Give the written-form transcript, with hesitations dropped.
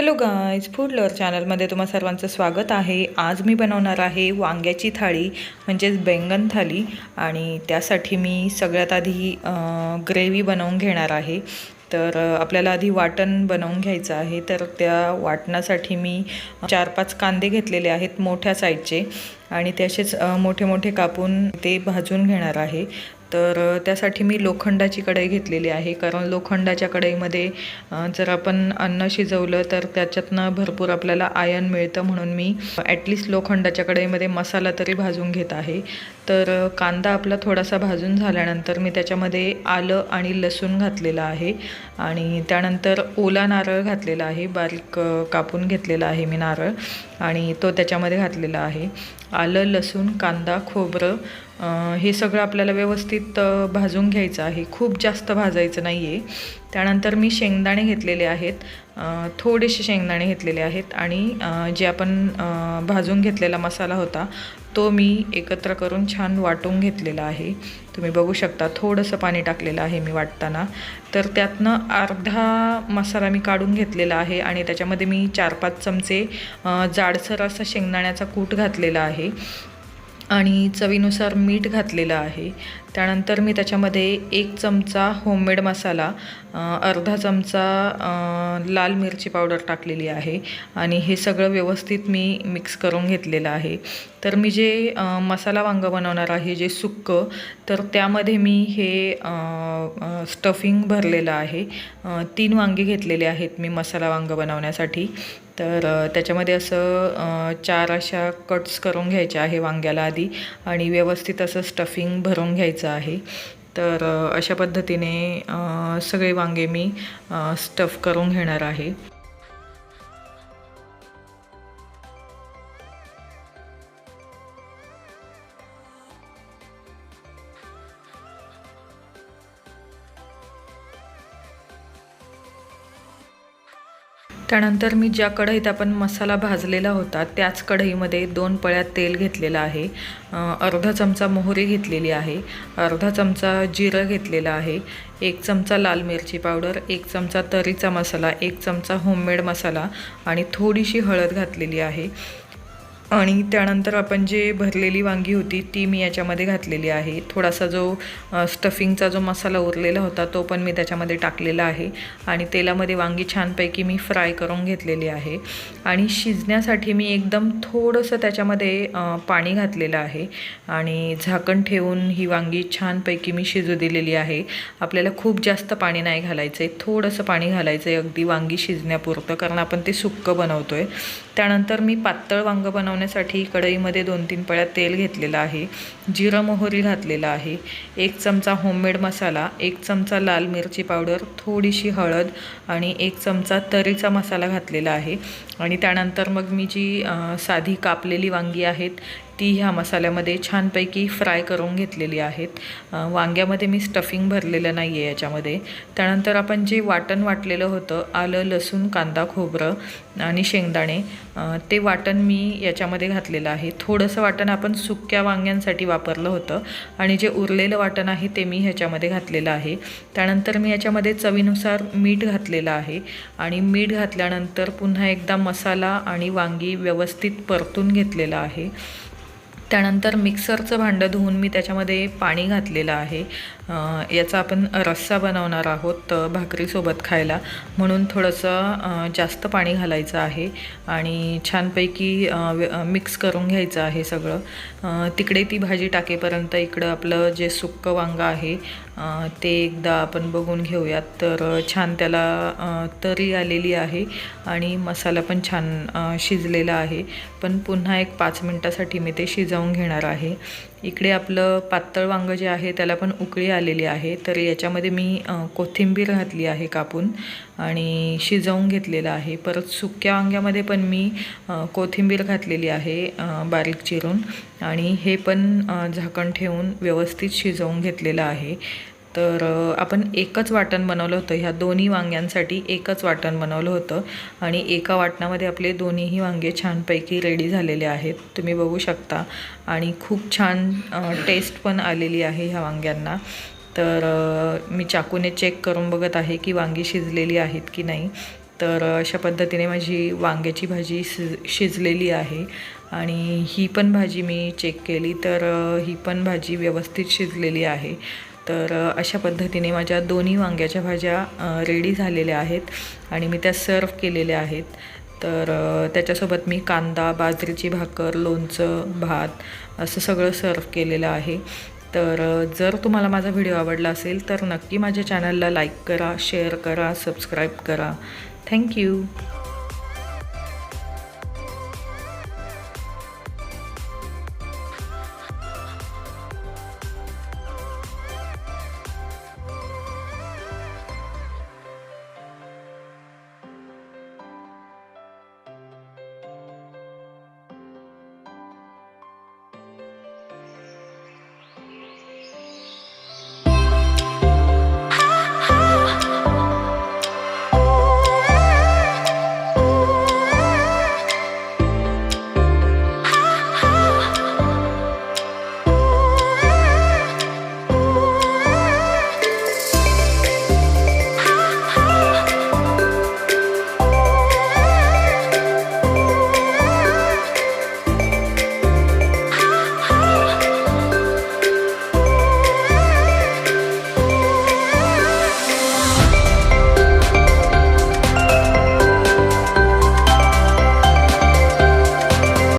Hello guys, food lover चॅनलमध्ये तुम्हा सर्वांचं स्वागत आहे। आज मी बनवणार आहे वांग्याची थाळी म्हणजेच बैंगन थाली। आणि त्यासाठी मी सगळ्यात आधी ग्रेव्ही बनवून घेणार आहे। तर आपल्याला आधी वाटण बनवून घ्यायचं आहे। तर त्या वाटणासाठी मी 4-5 कांदे घेतलेले आहेत मोठ्या साईजचे, आणि ते असेच मोठे मोठे कापून ते भाजून घेणार आहे। तर त्यासाठी मी लोखंडाची कढई घेतलेली आहे, कारण लोखंडाच्या कढईमध्ये जर आपण अन्न शिजवलं तर त्याच्यातनं भरपूर आपल्याला आयर्न मिळतं, म्हणून मी ॲटलिस्ट लोखंडाच्या कढईमध्ये मसाला तरी भाजून घेत आहे। तर कांदा आपला थोडासा भाजून झाल्यानंतर मी त्याच्यामध्ये आलं आणि लसूण घातलेलं आहे, आणि त्यानंतर ओला नारळ घातलेला आहे, बारीक कापून घेतलेला आहे मी नारळ, आणि तो त्याच्यामध्ये घातलेला आहे। आलं, लसूण, कांदा, खोबरं हे सगळं आपल्याला व्यवस्थित भाजून घ्यायचं आहे, खूप जास्त भाजायचं नाही आहे। त्यानंतर मी शेंगदाणे घेतलेले आहेत, थोडेसे शेंगदाणे घेतलेले आहेत, आणि जे आपण भाजून घेतलेला मसाला होता तो मी एकत्र करून छान वाटून घेतलेला आहे। तुम्ही बघू शकता थोडंसं पाणी टाकलेलं आहे मी वाटताना। तर त्यातनं अर्धा मसाला मी काढून घेतलेला आहे, आणि त्याच्यामध्ये मी 4-5 चमचे जाडसर असा शेंगदाण्याचा कूट घातलेला आहे, आणि चवीनुसार मीठ घातलेलं आहे। त्यानंतर मी त्याच्यामध्ये 1 चमचा होममेड मसाला, अर्धा चमचा लाल मिरची पावडर टाकलेली आहे, आणि हे सगळं व्यवस्थित मी मिक्स करून घेतलेलं आहे। तर मी जे मसाला वांगं बनवणार आहे, जे सुक्कं, तर त्यामध्ये मी हे स्टफिंग भरलेलं आहे। 3 वांगे घेतलेले आहेत मी मसाला वांगं बनवण्यासाठी। तर त्याच्यामध्ये असं 4 अशा कट्स करून घ्यायच्या आहे वांग्याला आधी, आणि व्यवस्थित असं स्टफिंग भरून घ्यायचं आहे। तर अशा पद्धतीने सगळे वांगे मी स्टफ करून घेणार आहे। त्यानंतर मी ज्या कढईत आपण मसाला भाजलेला होता त्याच कढईमध्ये 2 पळ्या तेल घेतलेलं आहे, अर्धा चमचा मोहरी घेतलेली आहे, अर्धा चमचा जिरं घेतलेलं आहे, 1 चमचा लाल मिरची पावडर, 1 चमचा तरीचा मसाला, 1 चमचा होममेड मसाला, आणि थोडीशी हळद घातलेली आहे। आणि त्यानंतर आपण जे भरलेली वांगी होती ती मी याच्यामध्ये घातलेली आहे। थोडासा जो स्टफिंगचा जो मसाला उरलेला होता तो पण मी त्याच्यामध्ये टाकलेला आहे, आणि तेलामध्ये वांगी छानपैकी मी फ्राय करून घेतलेली आहे। आणि शिजण्यासाठी मी एकदम थोडंसं त्याच्यामध्ये पाणी घातलेलं आहे, आणि झाकण ठेवून ही वांगी छानपैकी मी शिजू दिलेली आहे। आपल्याला खूप जास्त पाणी नाही घालायचं आहे, थोडंसं पाणी घालायचं आहे अगदी वांगी शिजण्यापुरतं, कारण आपण ते सुक्कं बनवतो आहे। त्यानंतर मी पातळ वांगं बनवण्यासाठी कढईमध्ये 2-3 पळ्या तेल घेतलेलं आहे, जिरं मोहरी घातलेलं आहे, 1 चमचा होममेड मसाला, 1 चमचा लाल मिरची पावडर, थोडीशी हळद, आणि 1 चमचा तरीचा मसाला घातलेला आहे। आणि त्यानंतर मग मी जी साधी कापलेली वांगी आहेत ती ह्या मसाल्यामध्ये छानपैकी फ्राय करून घेतलेली आहेत। वांग्यामध्ये मी स्टफिंग भरलेलं नाही आहे याच्यामध्ये। त्यानंतर आपण जे वाटण वाटलेलं होतं, आलं, लसूण, कांदा, खोबरं आणि शेंगदाणे, ते वाटण मी याच्यामध्ये घातलेलं आहे। थोडंसं वाटण आपण सुक्या वांग्यांसाठी वापरलं होतं, आणि जे उरलेलं वाटण आहे ते मी ह्याच्यामध्ये घातलेलं आहे। त्यानंतर मी याच्यामध्ये चवीनुसार मीठ घातलेलं आहे, आणि मीठ घातल्यानंतर पुन्हा एकदा मसाला आणि वांगी व्यवस्थित परतून घेतलेलं आहे। त्यानंतर मिक्सरचं भांडं धुवून मी त्याच्यामध्ये पाणी घातलेलं आहे। याचा आपण रस्सा बनवणार आहोत भाकरीसोबत खायला, म्हणून थोडंसं जास्त पाणी घालायचं आहे, आणि छानपैकी मिक्स करून घ्यायचं आहे सगळं। तिकडे ती भाजी टाकेपर्यंत इकडं आपलं जे सुक्कं वांगं आहे ते एकदा आपण बघून घेऊयात। तर छान त्याला तरी आलेली आहे, आणि मसाला पण छान शिजलेला आहे, पण पुन्हा एक 5 मिनटासाठी मी ते शिजवून घेणार आहे। इकडे आपलं पातळ वांगं जे आहे त्याला पण उकळी आलेली आहे, तर याच्यामध्ये मी कोथिंबीर घातली आहे कापून, आणि शिजवून घेतलेलं आहे। परत सुक्या वांग्यामध्ये पण मी कोथिंबीर घातलेली आहे बारीक चिरून, आणि हे पण झाकण ठेवून व्यवस्थित शिजवून घेतलेलं आहे। तर आपण एकच वाटण बनवलं होतं, ह्या दोन्ही वांग्यांसाठी एकच वाटण बनवलं होतं, आणि एका वाटणामध्ये आपले दोन्हीही वांगे छानपैकी रेडी झालेले आहेत, तुम्ही बघू शकता। आणि खूप छान टेस्ट पण आलेली आहे ह्या वांग्यांना। तर मी चाकूने चेक करून बघत आहे की वांगी शिजलेली आहेत की नाही। तर अशा पद्धतीने माझी वांग्याची भाजी शिजलेली आहे आणि ही पण भाजी मी चेक केली तर ही पण भाजी व्यवस्थित शिजलेली आहे। तर अशा पद्धतीने माझ्या दोन्ही वांग्याच्या भाज्या रेडी झालेल्या आहेत आणि मी त्या सर्व केलेल्या आहेत। तर त्याच्यासोबत मी कांदा, बाजरीची भाकर, लोणचं, भात असं सगळं सर्व केलेलं आहे। तर जर तुम्हाला माझा व्हिडिओ आवडला असेल तर नक्की माझ्या चॅनलला लाईक करा, शेअर करा, सबस्क्राईब करा। थँक्यू।